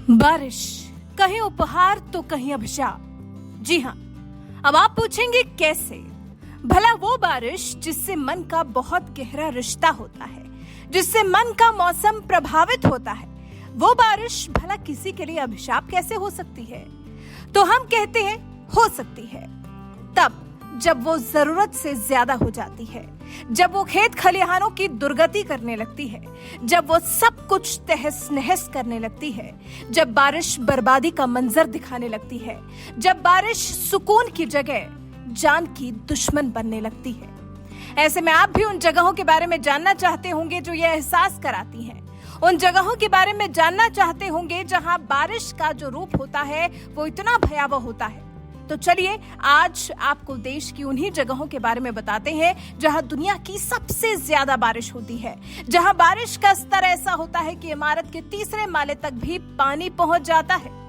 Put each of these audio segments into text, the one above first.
बारिश कहीं उपहार तो कहीं अभिशाप। जी हाँ, अब आप पूछेंगे कैसे? भला वो बारिश जिससे मन का बहुत गहरा रिश्ता होता है, जिससे मन का मौसम प्रभावित होता है, वो बारिश भला किसी के लिए अभिशाप कैसे हो सकती है? तो हम कहते हैं हो सकती है तब जब वो जरूरत से ज्यादा हो जाती है, जब वो खेत खलिहानों की दुर्गति करने लगती है, जब वो सब कुछ तहस नहस करने लगती है, जब बारिश बर्बादी का मंजर दिखाने लगती है, जब बारिश सुकून की जगह जान की दुश्मन बनने लगती है। ऐसे में आप भी उन जगहों के बारे में जानना चाहते होंगे जो ये एहसास कराती हैं। उन जगहों के बारे में जानना चाहते होंगे जहां बारिश का जो रूप होता है वो इतना भयावह होता है। तो चलिए आज आपको देश की उन्हीं जगहों के बारे में बताते हैं जहां दुनिया की सबसे ज्यादा बारिश होती है, जहां बारिश का स्तर ऐसा होता है कि इमारत के तीसरे माले तक भी पानी पहुंच जाता है।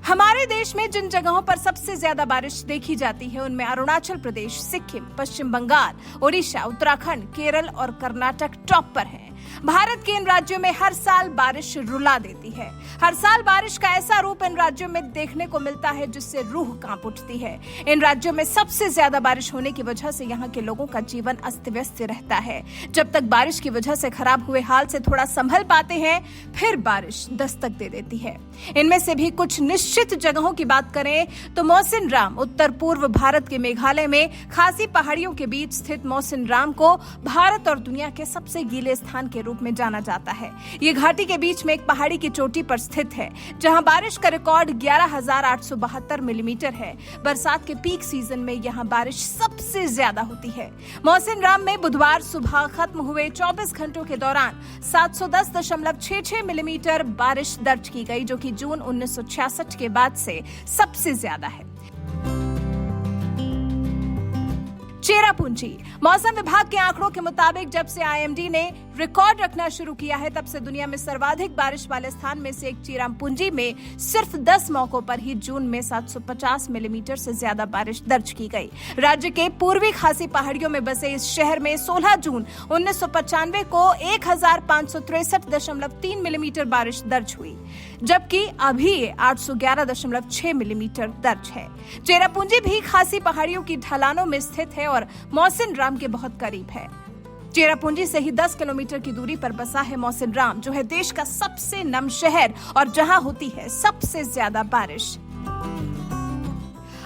हमारे देश में जिन जगहों पर सबसे ज्यादा बारिश देखी जाती है उनमें अरुणाचल प्रदेश, सिक्किम, पश्चिम बंगाल, ओडिशा, उत्तराखंड, केरल और कर्नाटक टॉप पर हैं। भारत के इन राज्यों में हर साल बारिश रुला देती है। हर साल बारिश का ऐसा रूप इन राज्यों में देखने को मिलता है जिससे रूह कांप उठती है। इन राज्यों में सबसे ज्यादा बारिश होने की वजह से यहाँ के लोगों का जीवन अस्त व्यस्त रहता है। जब तक बारिश की वजह से खराब हुए हाल से थोड़ा संभल पाते हैं, फिर बारिश दस्तक दे देती है। इनमें से भी कुछ निश्चित जगहों की बात करें तो मौसिन राम उत्तर पूर्व भारत के मेघालय में खासी पहाड़ियों के बीच स्थित मौसिन राम को भारत और दुनिया के सबसे गीले स्थान के रूप में जाना जाता है। ये घाटी के बीच में एक पहाड़ी की चोटी पर स्थित है जहां बारिश का रिकॉर्ड 11,872 मिलीमीटर है। बरसात के पीक सीजन में यहां बारिश सबसे ज्यादा होती है। मौसिन राम में बुधवार सुबह खत्म हुए 24 घंटों के दौरान 710.66 मिलीमीटर बारिश दर्ज की गई, जो कि जून 1966 के बाद से सबसे ज्यादा है। चेरापूंजी मौसम विभाग के आंकड़ों के मुताबिक जब से आईएमडी ने रिकॉर्ड रखना शुरू किया है तब से दुनिया में सर्वाधिक बारिश वाले स्थान में से एक चेरापूंजी में सिर्फ 10 मौकों पर ही जून में 750 मिलीमीटर से ज्यादा बारिश दर्ज की गई। राज्य के पूर्वी खासी पहाड़ियों में बसे इस शहर में 16 जून 1995 को 1563.3 मिलीमीटर बारिश दर्ज हुई, जबकि अभी 811.6 मिलीमीटर दर्ज है। चेरापूंजी भी खासी पहाड़ियों की ढलानों में स्थित है और मौसिन राम के बहुत करीब है। चेरापूंजी से ही 10 किलोमीटर की दूरी पर बसा है मौसिन राम, जो है देश का सबसे नम शहर और जहां होती है सबसे ज्यादा बारिश।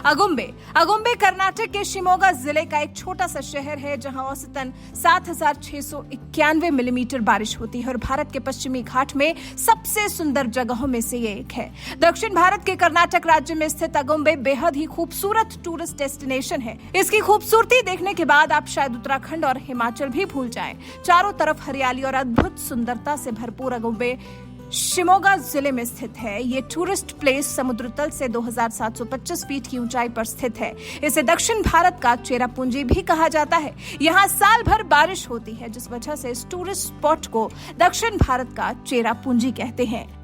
अगुम्बे कर्नाटक के शिमोगा जिले का एक छोटा सा शहर है जहां औसतन 7,691 मिलीमीटर बारिश होती है और भारत के पश्चिमी घाट में सबसे सुंदर जगहों में से ये एक है। दक्षिण भारत के कर्नाटक राज्य में स्थित अगुम्बे बेहद ही खूबसूरत टूरिस्ट डेस्टिनेशन है। इसकी खूबसूरती देखने के बाद आप शायद उत्तराखंड और हिमाचल भी भूल जाएं। चारों तरफ हरियाली और अद्भुत सुंदरता से भरपूर अगुम्बे शिमोगा जिले में स्थित है। ये टूरिस्ट प्लेस समुद्र तल से 2,725 फीट की ऊंचाई पर स्थित है। इसे दक्षिण भारत का चेरापूंजी भी कहा जाता है। यहाँ साल भर बारिश होती है, जिस वजह से इस टूरिस्ट स्पॉट को दक्षिण भारत का चेरापूंजी कहते हैं।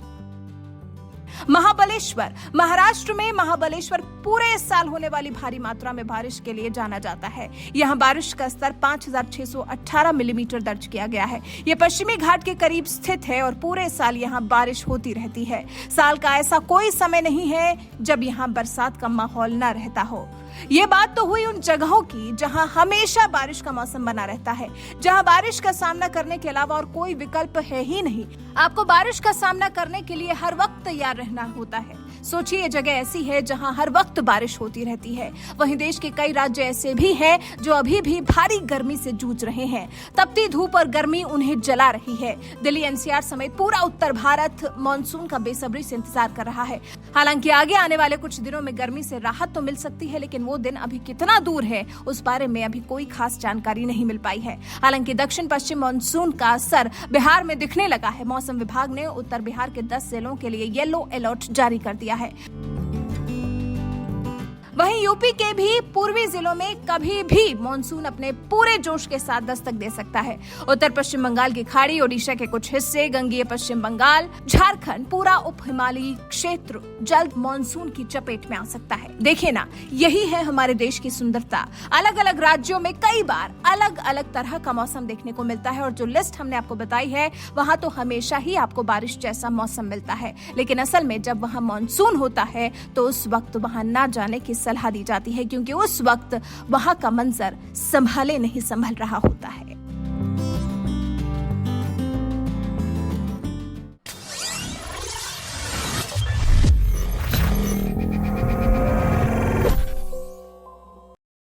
महाबलेश्वर महाराष्ट्र में महाबलेश्वर पूरे साल होने वाली भारी मात्रा में बारिश के लिए जाना जाता है। यहाँ बारिश का स्तर 5,618 मिलीमीटर दर्ज किया गया है। ये पश्चिमी घाट के करीब स्थित है और पूरे साल यहाँ बारिश होती रहती है। साल का ऐसा कोई समय नहीं है जब यहाँ बरसात का माहौल न रहता हो। ये बात तो हुई उन जगहों की जहां हमेशा बारिश का मौसम बना रहता है, जहां बारिश का सामना करने के अलावा और कोई विकल्प है ही नहीं। आपको बारिश का सामना करने के लिए हर वक्त तैयार रहना होता है। सोचिए, ये जगह ऐसी है जहां हर वक्त बारिश होती रहती है। वहीं देश के कई राज्य ऐसे भी हैं जो अभी भी भारी गर्मी से जूझ रहे हैं। तपती धूप और गर्मी उन्हें जला रही है। दिल्ली एनसीआर समेत पूरा उत्तर भारत मानसून का बेसब्री से इंतजार कर रहा है। हालांकि आगे आने वाले कुछ दिनों में गर्मी से राहत तो मिल सकती है, लेकिन वो दिन अभी कितना दूर है उस बारे में अभी कोई खास जानकारी नहीं मिल पाई है। हालांकि दक्षिण पश्चिम मानसून का असर बिहार में दिखने लगा है। मौसम विभाग ने उत्तर बिहार के 10 जिलों के लिए येलो अलर्ट जारी कर दिया है। वहीं यूपी के भी पूर्वी जिलों में कभी भी मानसून अपने पूरे जोश के साथ दस्तक दे सकता है। उत्तर पश्चिम बंगाल की खाड़ी, ओडिशा के कुछ हिस्से, गंगीय पश्चिम बंगाल, झारखंड, पूरा उप हिमालयी क्षेत्र जल्द मानसून की चपेट में आ सकता है। देखिए ना, यही है हमारे देश की सुंदरता। अलग अलग राज्यों में कई बार अलग अलग तरह का मौसम देखने को मिलता है और जो लिस्ट हमने आपको बताई है वहां तो हमेशा ही आपको बारिश जैसा मौसम मिलता है, लेकिन असल में जब वहां मानसून होता है तो उस वक्त वहां ना जाने की सलाह दी जाती है, क्योंकि उस वक्त वहां का मंजर संभाले नहीं संभल रहा होता है।